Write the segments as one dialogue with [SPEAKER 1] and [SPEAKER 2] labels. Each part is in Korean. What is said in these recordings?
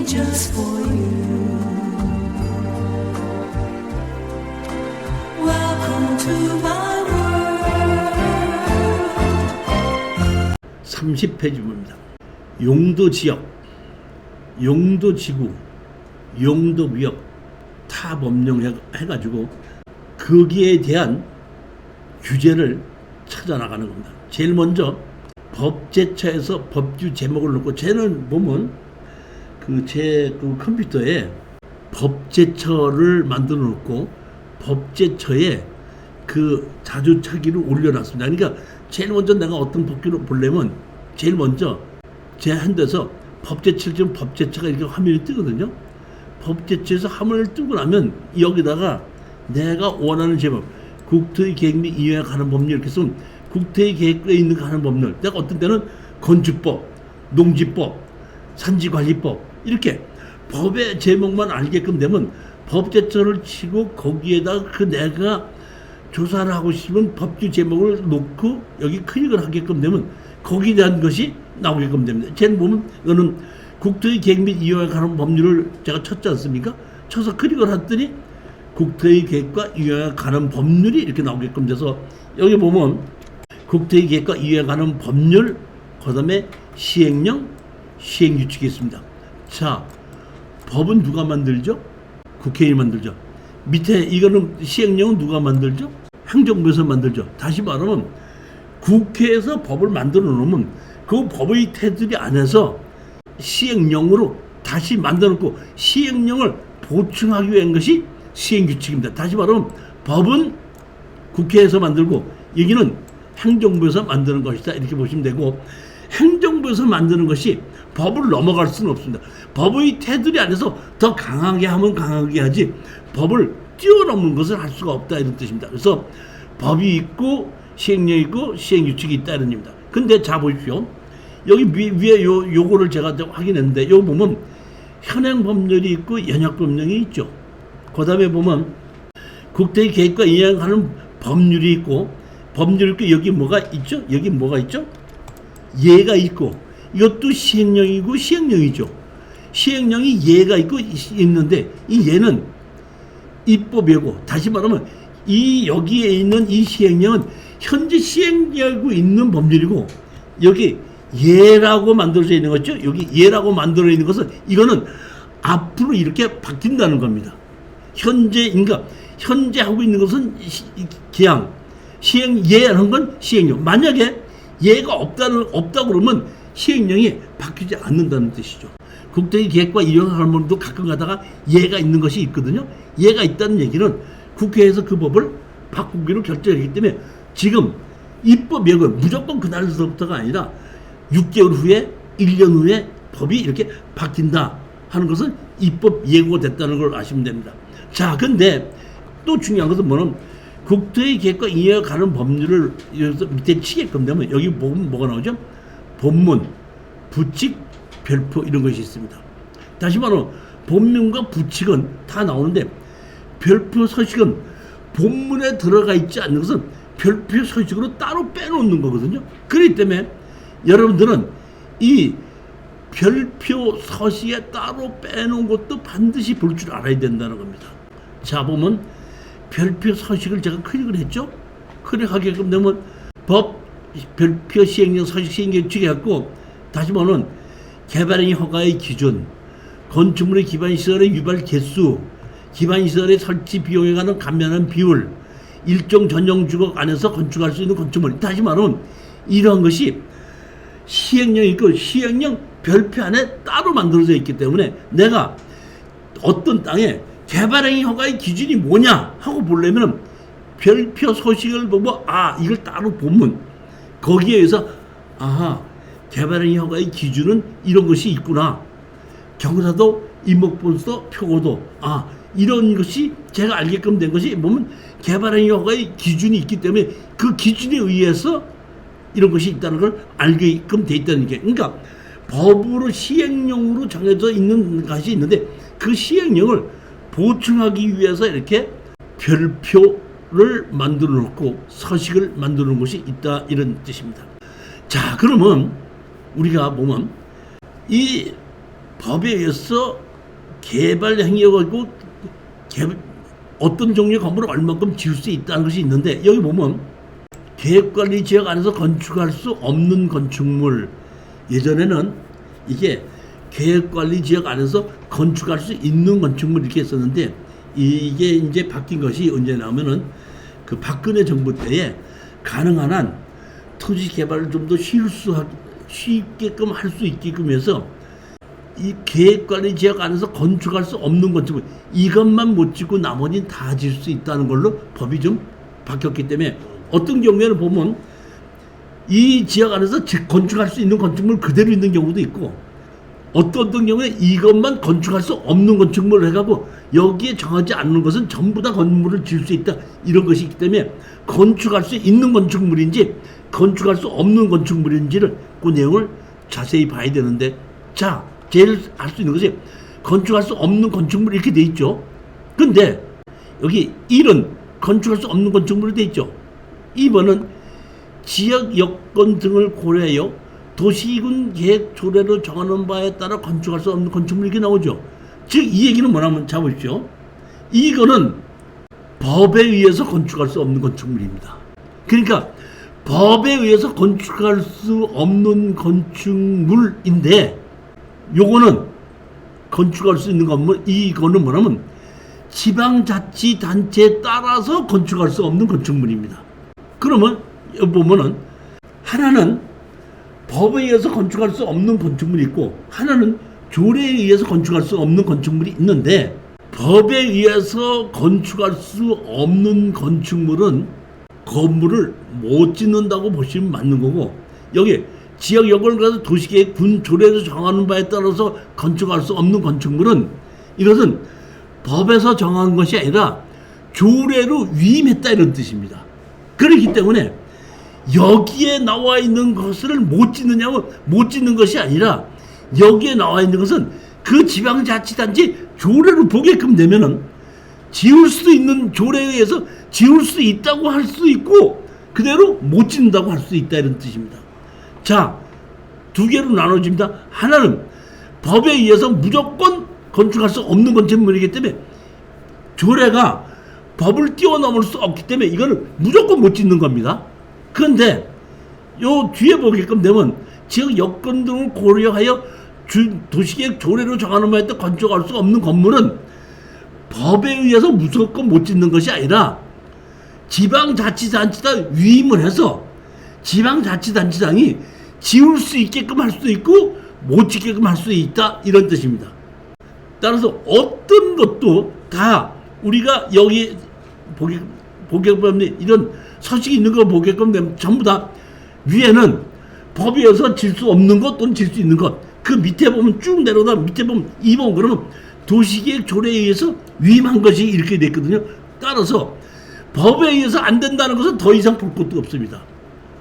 [SPEAKER 1] just for you. Welcome to my world.
[SPEAKER 2] 30페이지입니다. 용도 지역, 용도 지구, 용도 구역, 타법령 해가지고 거기에 대한 규제를 찾아나가는 겁니다. 제일 먼저 법제처에서 법규 제목을 넣고, 쟤는 보면 제 컴퓨터에 법제처를 만들어 놓고 법제처에 자주찾기를 올려놨습니다. 그러니까 제일 먼저 내가 어떤 법규를 보려면 제일 먼저 제 핸드에서 법제처, 지금 법제처가 이렇게 화면이 뜨거든요. 법제처에서 화면을 뜨고 나면 여기다가 내가 원하는 제목, 국토의 계획 및 이행에 관한 법률, 이렇게 쓰면 국토의 계획에 있는 관한 법률, 내가 어떤 때는 건축법, 농지법, 산지관리법, 이렇게 법의 제목만 알게끔 되면 법제처를 치고 거기에다가 내가 조사를 하고 싶으면 법규 제목을 놓고 여기 클릭을 하게끔 되면 거기에 대한 것이 나오게끔 됩니다. 쟤는 보면 이거는 국토의 계획 및 이행에 관한 법률을 제가 쳤지 않습니까? 쳐서 클릭을 했더니 국토의 계획과 이행에 관한 법률이 이렇게 나오게끔 돼서 여기 보면 국토의 계획과 이행에 관한 법률, 그 다음에 시행령, 시행규칙이 있습니다. 자, 법은 누가 만들죠? 국회의원이 만들죠. 밑에 이거는 시행령은 누가 만들죠? 행정부에서 만들죠. 다시 말하면 국회에서 법을 만들어 놓으면 그 법의 테두리 안에서 시행령으로 다시 만들어 놓고 시행령을 보충하기 위한 것이 시행규칙입니다. 다시 말하면 법은 국회에서 만들고 여기는 행정부에서 만드는 것이다, 이렇게 보시면 되고, 행정부에서 만드는 것이 법을 넘어갈 수는 없습니다. 법의 테두리 안에서 더 강하게 하면 강하게 하지 법을 뛰어넘는 것을 할 수가 없다, 이런 뜻입니다. 그래서 법이 있고 시행령이 있고 시행규칙이 있다, 이런 얘기입니다. 근데 자 보십시오. 여기 위에 요거를 제가 확인했는데, 여기 보면 현행법률이 있고 연역법령이 있죠. 그 다음에 보면 국토의 계획과 이행하는 법률이 있고, 법률이 있고, 여기 뭐가 있죠? 여기 뭐가 있죠? 예가 있고, 이것도 시행령이고 시행령이죠. 시행령이 예가 있고 있는데, 이 예는 입법이고, 다시 말하면 여기에 있는 이 시행령은 현재 시행되고 있는 법률이고, 여기 예라고 만들어져 있는 거죠. 여기 예라고 만들어 있는 것은 이거는 앞으로 이렇게 바뀐다는 겁니다. 그러니까 현재 하고 있는 것은 기양, 예라는 건 시행령. 만약에 예가 없다 그러면 시행령이 바뀌지 않는다는 뜻이죠. 국토의 계획과 이행하는 법도 가끔 가다가 예가 있는 것이 있거든요. 예가 있다는 얘기는 국회에서 그 법을 바꾸기로 결정했기 때문에 지금 입법 예고 무조건 그날서부터가 아니라 6개월 후에 1년 후에 법이 이렇게 바뀐다 하는 것은 입법 예고가 됐다는 걸 아시면 됩니다. 자, 근데 또 중요한 것은 뭐냐면 국토의 계획과 이행에 관한 법률을 여기서 밑에 치게끔 되면 여기 보면 뭐가 나오죠? 본문, 부칙, 별표, 이런 것이 있습니다. 다시 말하면 본문과 부칙은 다 나오는데 별표 서식은 본문에 들어가 있지 않는 것은 별표 서식으로 따로 빼놓는 거거든요. 그렇기 때문에 여러분들은 이 별표 서식에 따로 빼놓은 것도 반드시 볼 줄 알아야 된다는 겁니다. 자, 보면 별표 서식을 제가 클릭을 했죠. 클릭하게끔 되면 법, 별표 시행령, 서식 시행규칙이 갖고, 다시 보면 개발행위 허가의 기준, 건축물의 기반시설의 유발 개수, 기반시설의 설치 비용에 관한 감면한 비율, 일정 전용 주거 안에서 건축할 수 있는 건축물, 다시 말하면 이러한 것이 시행령이 있고 시행령 별표 안에 따로 만들어져 있기 때문에 내가 어떤 땅에 개발행위 허가의 기준이 뭐냐 하고 보려면 별표 소식을 보고 이걸 따로 보면 거기에 의해서 개발행위 허가의 기준은 이런 것이 있구나. 경사도, 임목분수도, 표고도, 이런 것이 제가 알게끔 된 것이 보면 개발행위 허가의 기준이 있기 때문에 그 기준에 의해서 이런 것이 있다는 걸 알게끔 돼 있다는 게, 그러니까 법으로 시행령으로 정해져 있는 것이 있는데 그 시행령을 보충하기 위해서 이렇게 별표를 만들어 놓고 서식을 만들어 놓은 것이 있다, 이런 뜻입니다. 자, 그러면 우리가 보면 이 법에 의해서 개발 행위여가지고 어떤 종류의 건물을 얼마큼 지을 수 있다는 것이 있는데, 여기 보면 계획관리 지역 안에서 건축할 수 없는 건축물, 예전에는 이게 계획관리 지역 안에서 건축할 수 있는 건축물 이렇게 했었는데, 이게 이제 바뀐 것이 언제냐면은 그 박근혜 정부 때에 가능한 한 토지 개발을 좀 더 쉽게끔 할 수 있게끔 해서 이 계획관리 지역 안에서 건축할 수 없는 건축물, 이것만 못 짓고 나머지는 다 질 수 있다는 걸로 법이 좀 바뀌었기 때문에, 어떤 경우에는 보면 이 지역 안에서 건축할 수 있는 건축물 그대로 있는 경우도 있고, 어떤 경우에 이것만 건축할 수 없는 건축물을 해가고 여기에 정하지 않는 것은 전부 다 건물을 지을 수 있다, 이런 것이 있기 때문에 건축할 수 있는 건축물인지 건축할 수 없는 건축물인지를 그 내용을 자세히 봐야 되는데, 자, 제일 할 수 있는 것이 건축할 수 없는 건축물 이렇게 돼 있죠. 근데 여기 1은 건축할 수 없는 건축물이 돼 있죠. 2번은 지역 여건 등을 고려하여 도시군 계획 조례로 정하는 바에 따라 건축할 수 없는 건축물 이렇게 나오죠. 즉 이 얘기는 뭐냐면, 잡으십시오. 이거는 법에 의해서 건축할 수 없는 건축물입니다. 그러니까 법에 의해서 건축할 수 없는 건축물인데, 요거는 건축할 수 있는 건물, 이거는 뭐냐면 지방자치단체에 따라서 건축할 수 없는 건축물입니다. 그러면 여기 보면은 하나는 법에 의해서 건축할 수 없는 건축물이 있고, 하나는 조례에 의해서 건축할 수 없는 건축물이 있는데, 법에 의해서 건축할 수 없는 건축물은 건물을 못 짓는다고 보시면 맞는 거고, 여기 지역 여건을 가서 도시계획 군 조례에서 정하는 바에 따라서 건축할 수 없는 건축물은, 이것은 법에서 정한 것이 아니라 조례로 위임했다, 이런 뜻입니다. 그렇기 때문에 여기에 나와 있는 것을 못 짓느냐고 못 짓는 것이 아니라, 여기에 나와 있는 것은 그 지방자치단체 조례로 보게끔 되면은 지을 수 있는 조례에 의해서 지을 수 있다고 할 수 있고, 그대로 못 짓는다고 할 수 있다, 이런 뜻입니다. 자, 두 개로 나눠집니다. 하나는 법에 의해서 무조건 건축할 수 없는 건축물이기 때문에 조례가 법을 뛰어넘을 수 없기 때문에 이거는 무조건 못 짓는 겁니다. 그런데 요 뒤에 보게끔 되면 지역 여건 등을 고려하여 도시계획 조례로 정하는 바에 따라 건축할 수 없는 건물은 법에 의해서 무조건 못 짓는 것이 아니라 지방자치단체가 위임을 해서 지방자치단체장이 지을 수 있게끔 할 수도 있고 못 짓게끔 할 수 있다, 이런 뜻입니다. 따라서 어떤 것도 다 우리가 여기 보게끔 이런 서식이 있는 거 보게끔 되면 전부 다 위에는 법에 의해서 질 수 없는 것 또는 질 수 있는 것, 그 밑에 보면 쭉 내려오다 밑에 보면 2번 그러면 도시계획 조례에 의해서 위임한 것이 이렇게 됐거든요. 따라서 법에 의해서 안 된다는 것은 더 이상 볼 것도 없습니다.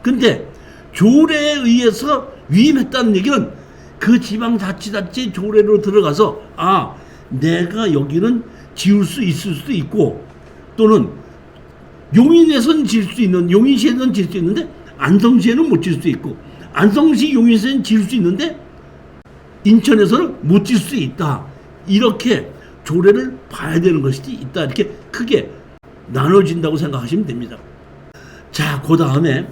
[SPEAKER 2] 근데 조례에 의해서 위임했다는 얘기는 그 지방자치단체 조례로 들어가서, 아, 내가 여기는 지을 수 있을 수도 있고, 또는 용인에서는 지을 수 있는, 용인시에서는 지을 수 있는데 안성시에는 못 지을 수 있고, 안성시 용인시에는 지을 수 있는데 인천에서는 못 지을 수 있다, 이렇게 조례를 봐야 되는 것이 있다, 이렇게 크게 나눠진다고 생각하시면 됩니다. 자, 그 다음에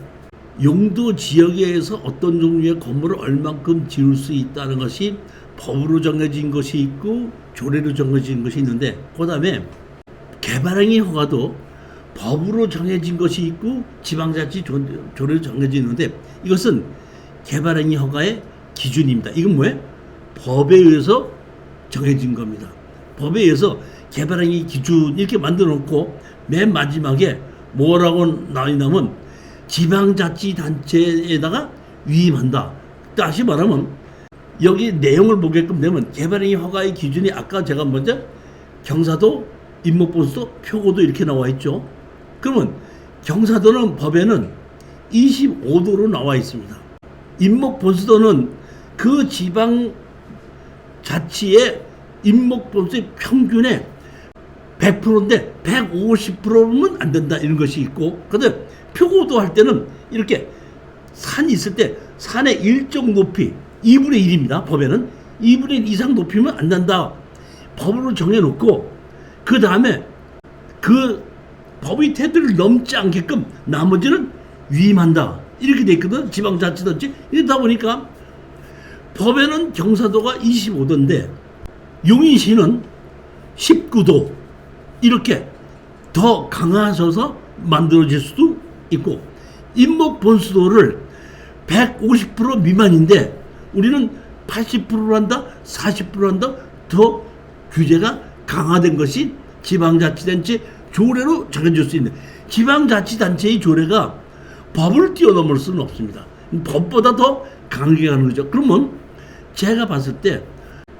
[SPEAKER 2] 용도 지역에서 어떤 종류의 건물을 얼만큼 지을 수 있다는 것이 법으로 정해진 것이 있고 조례로 정해진 것이 있는데, 그 다음에 개발행위 허가도 법으로 정해진 것이 있고 지방자치 조례로 정해져 있는데, 이것은 개발행위 허가의 기준입니다. 이건 뭐예요? 법에 의해서 정해진 겁니다. 법에 의해서 개발행위 기준 이렇게 만들어 놓고 맨 마지막에 뭐라고 나뉘냐면 지방자치단체에다가 위임한다. 다시 말하면 여기 내용을 보게끔 되면 개발행위 허가의 기준이 아까 제가 먼저 경사도, 임목본수도, 표고도 이렇게 나와 있죠. 그러면 경사도는 법에는 25도로 나와 있습니다. 임목본수도는 그 지방자치의 임목본수의 평균의 100%인데 150%면 안 된다, 이런 것이 있고, 그다음에 표고도 할 때는 이렇게 산이 있을 때 산의 일정 높이 2분의 1입니다. 법에는 2분의 1 이상 높이면 안 된다. 법으로 정해놓고 그 다음에 그 법의 태도를 넘지 않게끔 나머지는 위임한다. 이렇게 돼 있거든. 지방자치단체. 이러다 보니까 법에는 경사도가 25도인데 용인시는 19도 이렇게 더 강화져서 만들어질 수도 있고 인목 본수도를 150% 미만인데 우리는 80%로 한다, 40%로 한다. 더 규제가 강화된 것이 지방자치단체 조례로 정해질 수 있는 지방자치단체의 조례가 법을 뛰어넘을 수는 없습니다. 법보다 더 강하게 가는 거죠. 그러면 제가 봤을 때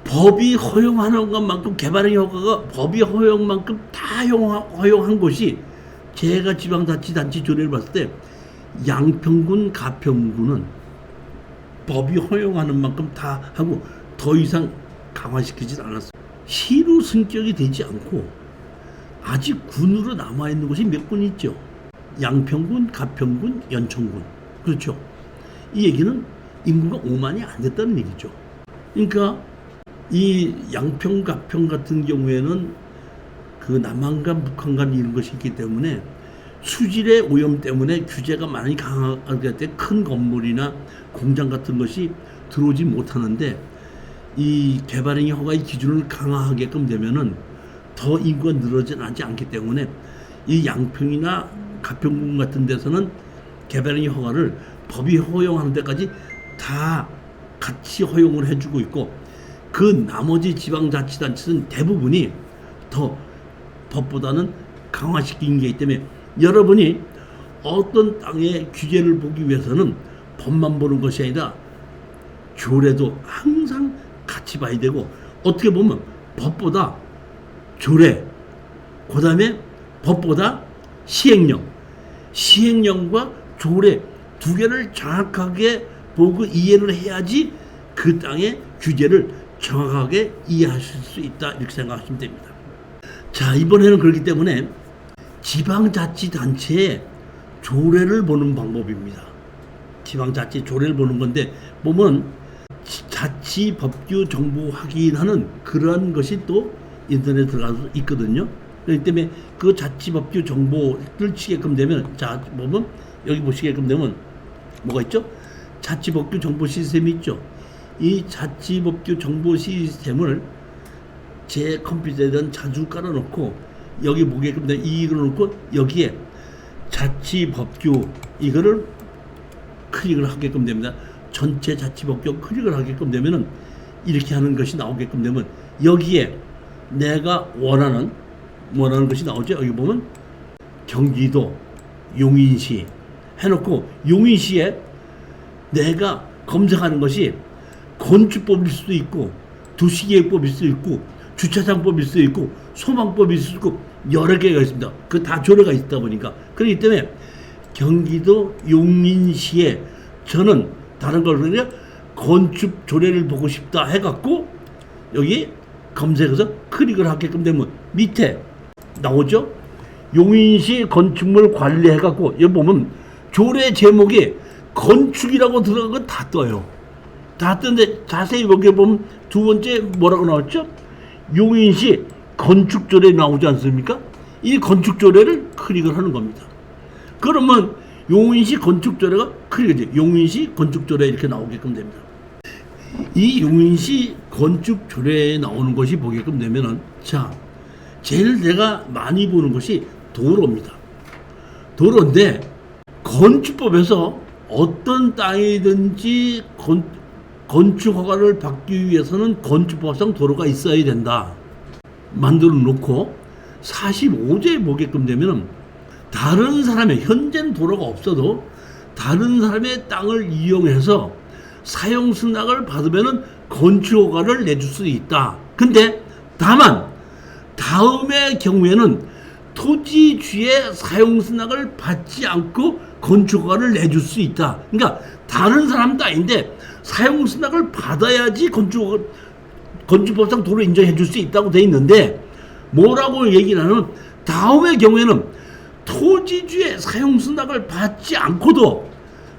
[SPEAKER 2] 법이 허용하는 것만큼 개발의 효과가 법이 허용만큼 다 허용한 곳이 제가 지방자치단체 조례를 봤을 때 양평군, 가평군은 법이 허용하는 만큼 다 하고 더 이상 강화시키진 않았어요. 시로 승격이 되지 않고 아직 군으로 남아있는 곳이 몇 군 있죠. 양평군, 가평군, 연천군. 그렇죠. 이 얘기는 인구가 5만이 안 됐다는 얘기죠. 그러니까 이 양평, 가평 같은 경우에는 그 남한간, 북한간 이런 것이 있기 때문에 수질의 오염 때문에 규제가 많이 강하게 때 큰 건물이나 공장 같은 것이 들어오지 못하는데 이 개발행위 허가의 기준을 강화하게끔 되면은 더 인구가 늘어나지 않기 때문에 이 양평이나 가평군 같은 데서는 개발행위 허가를 법이 허용하는 데까지 다 같이 허용을 해주고 있고 그 나머지 지방자치단체는 대부분이 더 법보다는 강화시킨 게 있기 때문에 여러분이 어떤 땅의 규제를 보기 위해서는 법만 보는 것이 아니라 조례도 항상 같이 봐야 되고 어떻게 보면 법보다 조례, 그 다음에 법보다 시행령과 조례 두 개를 정확하게 보고 이해를 해야지 그 땅의 규제를 정확하게 이해하실 수 있다 이렇게 생각하시면 됩니다. 자, 이번에는 그렇기 때문에 지방자치단체의 조례를 보는 방법입니다. 지방자치 조례를 보는 건데 보면 자치법규 정보 확인하는 그러한 것이 또 인터넷에 들어가서 있거든요. 그렇기 때문에 그 자치법규 정보를 치게끔 되면 자 보면 여기 보시게끔 되면 뭐가 있죠? 자치법규 정보 시스템이 있죠. 이 자치법규 정보 시스템을 제 컴퓨터에다 자주 깔아놓고 여기 보게끔 되면 이걸 놓고 여기에 자치법규 이거를 클릭을 하게끔 됩니다. 전체 자치법규 클릭을 하게끔 되면은 이렇게 하는 것이 나오게끔 되면 여기에 내가 원하는 것이 나오죠. 여기 보면 경기도 용인시 해놓고 용인시에 내가 검색하는 것이 건축법일 수도 있고 도시계획법일 수도 있고 주차장법일 수도 있고 소방법일 수도 있고 여러 개가 있습니다. 그 다 조례가 있다 보니까 그렇기 때문에 경기도 용인시에 저는 다른 걸 그냥 건축 조례를 보고 싶다 해갖고 여기 검색해서 클릭을 하게끔 되면 밑에 나오죠. 용인시 건축물 관리해갖고 여기 보면 조례 제목이 건축이라고 들어간 건 다 떠요. 다 뜨는데 자세히 여기 보면 두 번째 뭐라고 나왔죠? 용인시 건축조례 나오지 않습니까? 이 건축조례를 클릭을 하는 겁니다. 그러면 용인시 건축조례가 클릭이 용인시 건축조례 이렇게 나오게끔 됩니다. 이 용인시 건축조례에 나오는 것이 보게끔 되면은 자 제일 내가 많이 보는 것이 도로입니다. 도로인데 건축법에서 어떤 땅이든지 건축 허가를 받기 위해서는 건축법상 도로가 있어야 된다. 만들어 놓고 45조에 보게끔 되면은 다른 사람의 현재는 도로가 없어도 다른 사람의 땅을 이용해서 사용 승낙을 받으면은 건축 허가를 내줄 수 있다. 근데 다만 다음의 경우에는 토지주의 사용 승낙을 받지 않고 건축 허가를 내줄 수 있다. 그러니까 다른 사람 땅인데 사용 승낙을 받아야지 건축법상 도로 인정해 줄 수 있다고 돼 있는데 뭐라고 얘기를 하냐면 다음의 경우에는 토지주의 사용 승낙을 받지 않고도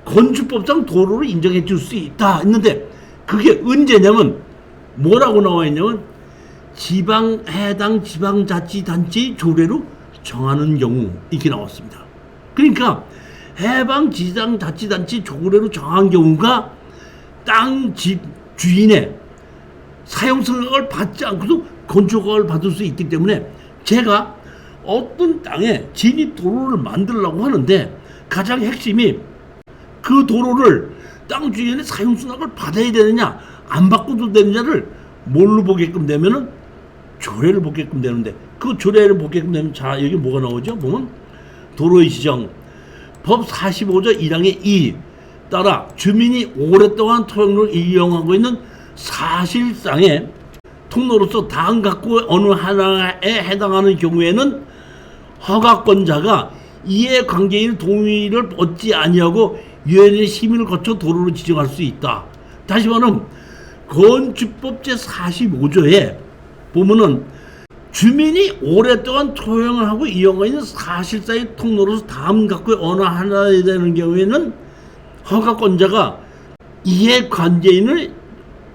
[SPEAKER 2] 건축법상 도로를 인정해 줄 수 있다 했는데 그게 언제냐면 뭐라고 나와 있냐면 해당 지방자치단체 조례로 정하는 경우 이렇게 나왔습니다. 그러니까 해당 지방자치단체 조례로 정한 경우가 땅 주인의 사용승낙을 받지 않고도 건축허가를 받을 수 있기 때문에 제가 어떤 땅에 진입도로를 만들려고 하는데 가장 핵심이 그 도로를 땅 주인의 사용승낙을 받아야 되느냐 안 받고도 되느냐를 뭘로 보게끔 되면은 조례를 보게끔 되는데 그 조례를 보게끔 되면 자 여기 뭐가 나오죠? 보면 도로의 지정 법 45조 1항의 2 따라 주민이 오랫동안 토용로를 이용하고 있는 사실상의 통로로서 다음 각구 어느 하나에 해당하는 경우에는 허가권자가 이해 관계인 동의를 얻지 아니하고 유엔의 심의를 거쳐 도로를 지정할 수 있다. 다시 말하면 건축법 제45조에 보면은 주민이 오랫동안 토용을 하고 이용하고 있는 사실상의 통로로서 다음 각구의 어느 하나에 되는 경우에는 허가권자가 이해 관계인을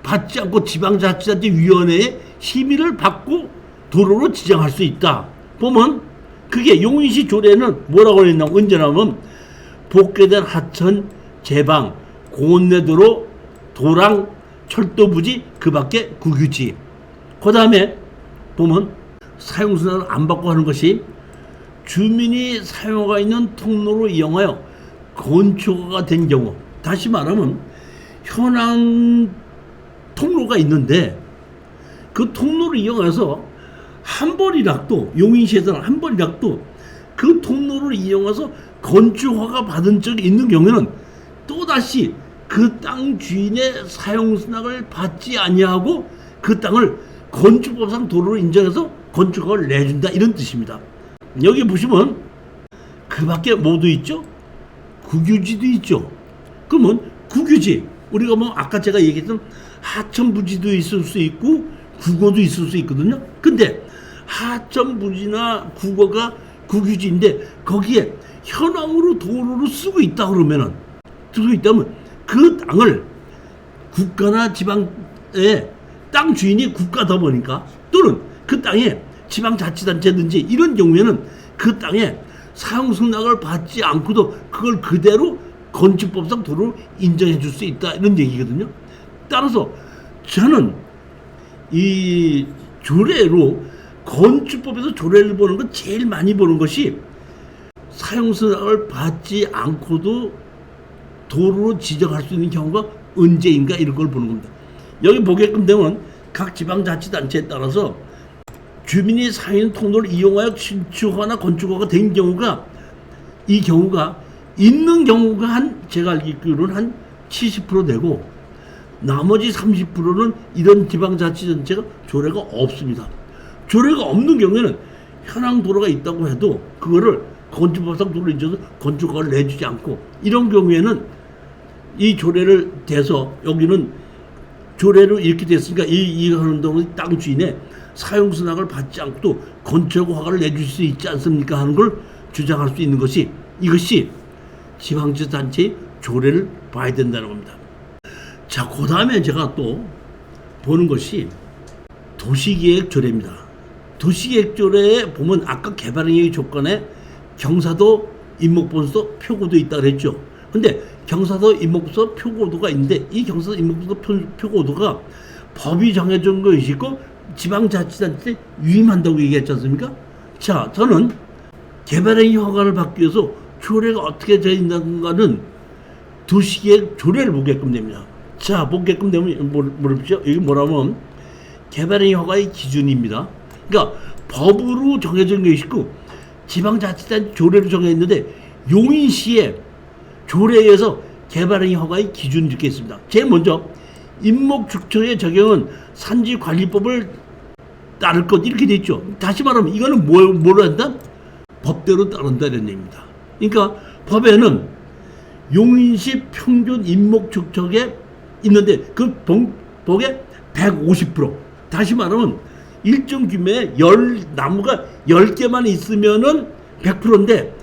[SPEAKER 2] 받지 않고 지방자치단체 위원회의 심의를 받고 도로로 지정할 수 있다. 보면 그게 용인시 조례는 뭐라고 했냐면 언제냐면 복개된 하천, 제방, 고온내도로, 도랑, 철도부지, 그 밖에 국유지. 그 다음에 보면 사용승낙을 안 받고 하는 것이 주민이 사용하고 있는 통로로 이용하여 건축허가가 된 경우, 다시 말하면 현황 통로가 있는데 그 통로를 이용해서 한 번이라도 용인시에서는 한 번이라도 그 통로를 이용해서 건축허가 받은 적이 있는 경우에는 또다시 그 땅 주인의 사용승낙을 받지 아니하고 그 땅을 건축법상 도로로 인정해서 건축허가를 내준다 이런 뜻입니다. 여기 보시면 그 밖에 뭐도 있죠? 국유지도 있죠. 그러면 국유지 우리가 뭐 아까 제가 얘기했던 하천부지도 있을 수 있고 국어도 있을 수 있거든요. 근데 하천부지나 국어가 국유지인데 거기에 현황으로 도로로 쓰고 있다 그러면은 쓰고 있다면 그 땅을 국가나 지방의 땅 주인이 국가다 보니까 또는 그 땅에 지방자치단체든지 이런 경우에는 그 땅에 사용승낙을 받지 않고도 그걸 그대로 건축법상 도로로 인정해 줄 수 있다 이런 얘기거든요. 따라서 저는 이 조례로 건축법에서 조례를 보는 건 제일 많이 보는 것이 사용승낙을 받지 않고도 도로로 지정할 수 있는 경우가 언제인가 이런 걸 보는 겁니다. 여기 보게끔 되면 각 지방자치단체에 따라서 주민이 사용 통로를 이용하여 신축허가나 건축허가가 된 경우가 이 경우가 있는 경우가 한 제가 알기로는 한 70% 되고 나머지 30%는 이런 지방자치단체가 조례가 없습니다. 조례가 없는 경우에는 현황 도로가 있다고 해도 그거를 건축법상 도로를 인정해서 건축허가를 내주지 않고 이런 경우에는 이 조례를 대서 여기는 조례로 이렇게 됐으니까 이 하는 동안 땅 주인의 사용승낙을 받지 않고도 건축허가를 내줄 수 있지 않습니까 하는 걸 주장할 수 있는 것이 이것이 지방자치단체의 조례를 봐야 된다는 겁니다. 자, 그 다음에 제가 또 보는 것이 도시계획조례입니다. 도시계획조례에 보면 아까 개발행위 조건에 경사도, 임목보수, 표고도 있다 그랬죠. 근데 경사도, 임목보수, 표고도가 있는데 이 경사도, 임목보수, 표고도가 법이 정해준 것이 있고 지방자치단체 위임한다고 얘기했지 않습니까? 자, 저는 개발행위 허가를 받기 위해서 조례가 어떻게 되어 있는가는 도시계획 조례를 보게끔 됩니다. 자, 보게끔 되면 뭐랍시죠? 여기 뭐라면 개발행위 허가의 기준입니다. 그러니까 법으로 정해진 것이 있고 지방자치단체 조례로 정해있는데 용인시의 조례에 의해서 개발행위 허가의 기준이 이렇게 있습니다. 제일 먼저 임목축척의 적용은 산지관리법을 따를 것 이렇게 돼 있죠. 다시 말하면 이거는 뭐로 한다? 법대로 따른다 이런 얘기입니다. 그러니까 법에는 용인시 평균 임목축척에 있는데 그 법의 150% 다시 말하면 일정 규모의 나무가 10개만 있으면은 100%인데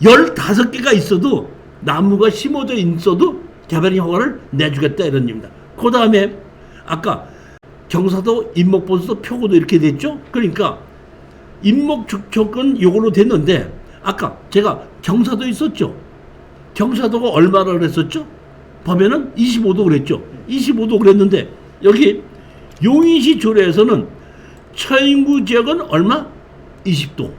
[SPEAKER 2] 15개가 있어도 나무가 심어져 있어도 개발행위 허가를 내주겠다 이런 얘기입니다. 그 다음에 아까 경사도 임목보수도 표고도 이렇게 됐죠. 그러니까 임목조건 요걸로 됐는데 아까 제가 경사도 있었죠. 경사도가 얼마나 그랬었죠? 보면은 25도 그랬죠. 25도 그랬는데 여기 용인시 조례에서는 처인구 지역은 얼마? 20도.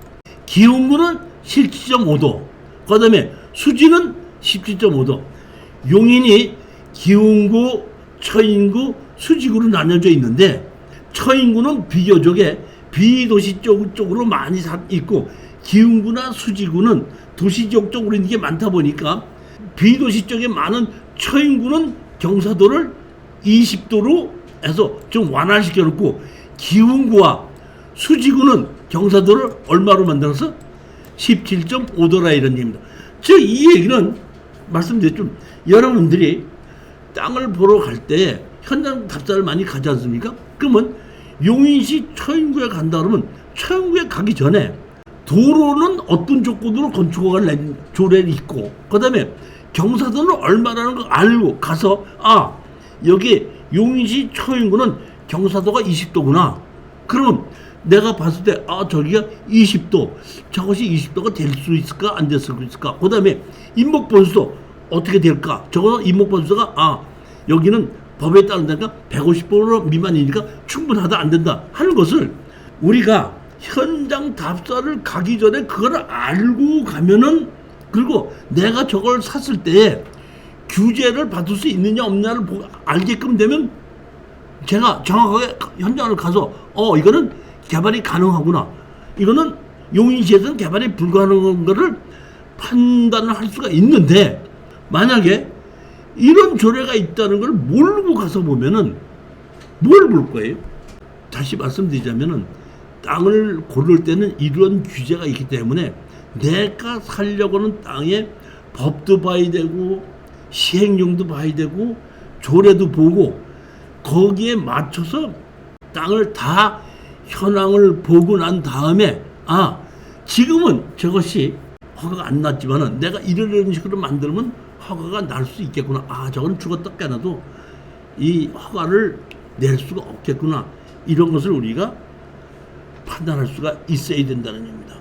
[SPEAKER 2] 기흥구는 17.5도. 그 다음에 수지는 17.5도. 용인이 기흥구, 처인구, 수지구로 나뉘어져 있는데 처인구는 비교적에 비도시 쪽으로 많이 있고 기흥구나 수지구는 도시 지역 쪽으로 있는 게 많다 보니까 비도시 쪽에 많은 처인구는 경사도를 20도로 해서 좀 완화시켜 놓고 기흥구와 수지구는 경사도를 얼마로 만들어서 17.5도라 이런 얘기입니다. 즉 이 얘기는 말씀드렸죠. 여러분들이 땅을 보러 갈 때 현장 답사를 많이 가지 않습니까? 그러면 용인시 처인구에 간다 그러면 처인구에 가기 전에 도로는 어떤 조건으로 건축허가를 조례를 있고 그 다음에 경사도는 얼마라는 걸 알고 가서 아 여기 용인시 처인구는 경사도가 20도구나. 그러면 내가 봤을 때 아 저기가 20도 저것이 20도가 될 수 있을까 안 될 수 있을까. 그 다음에 임목번수도 어떻게 될까. 저거 임목번수가 아 여기는 법에 따른다니까 150도 미만이니까 충분하다 안 된다 하는 것을 우리가 현장 답사를 가기 전에 그걸 알고 가면은 그리고 내가 저걸 샀을 때 규제를 받을 수 있느냐 없느냐를 알게끔 되면 제가 정확하게 현장을 가서 이거는 개발이 가능하구나. 이거는 용인시에서는 개발이 불가능한 거를 판단을 할 수가 있는데 만약에 이런 조례가 있다는 걸 모르고 가서 보면은 뭘 볼 거예요? 다시 말씀드리자면은 땅을 고를 때는 이런 규제가 있기 때문에 내가 살려고 하는 땅에 법도 봐야 되고 시행령도 봐야 되고 조례도 보고 거기에 맞춰서 땅을 다 현황을 보고 난 다음에 아 지금은 저것이 허가가 안 났지만은 내가 이런 식으로 만들면 허가가 날 수 있겠구나. 아 저건 죽었다 깨나도 이 허가를 낼 수가 없겠구나. 이런 것을 우리가 판단할 수가 있어야 된다는 얘기입니다.